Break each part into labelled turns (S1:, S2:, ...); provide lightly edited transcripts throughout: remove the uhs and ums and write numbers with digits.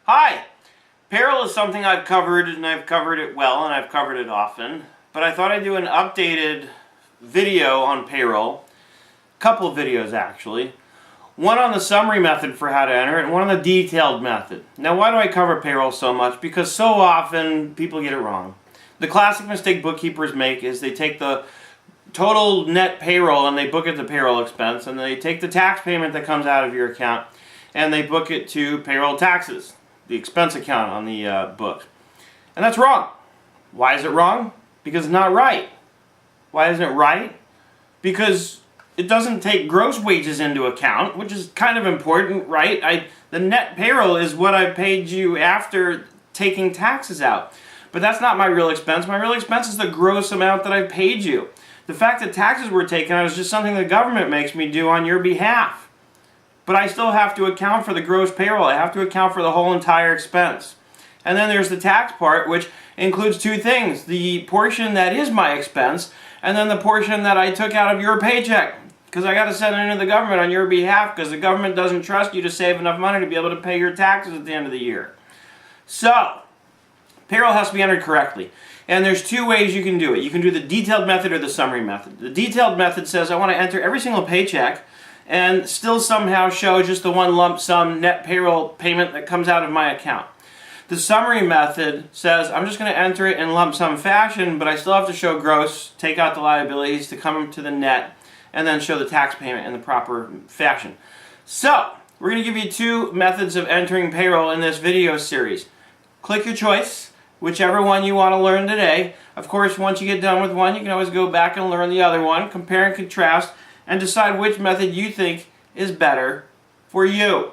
S1: Hi! Payroll is something I've covered, and I've covered it well, and I've covered it often. But I thought I'd do an updated video on payroll. A couple of videos, actually. One on the summary method for how to enter it, and one on the detailed method. Now, why do I cover payroll so much? Because so often people get it wrong. The classic mistake bookkeepers make is they take the total net payroll and they book it to payroll expense, and they take the tax payment that comes out of your account and they book it to payroll taxes, the expense account on the book. And that's wrong. Why is it wrong? Because it's not right. Why isn't it right? Because it doesn't take gross wages into account, which is kind of important, right? The net payroll is what I paid you after taking taxes out. But that's not my real expense. My real expense is the gross amount that I paid you. The fact that taxes were taken out is just something the government makes me do on your behalf. But I still have to account for the gross payroll. I have to account for the whole entire expense. And then there's the tax part, which includes two things. The portion that is my expense, and then the portion that I took out of your paycheck. Because I got to send it into the government on your behalf, because the government doesn't trust you to save enough money to be able to pay your taxes at the end of the year. So, payroll has to be entered correctly. And there's two ways you can do it. You can do the detailed method or the summary method. The detailed method says I want to enter every single paycheck and still somehow show just the one lump sum net payroll payment that comes out of my account. The summary method says I'm just going to enter it in lump sum fashion, but I still have to show gross, take out the liabilities to come to the net, and then show the tax payment in the proper fashion. So, we're going to give you two methods of entering payroll in this video series. Click your choice, whichever one you want to learn today. Of course, once you get done with one, you can always go back and learn the other one, compare and contrast, and decide which method you think is better for you.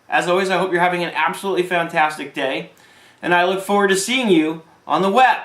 S1: As always, I hope you're having an absolutely fantastic day, and I look forward to seeing you on the web.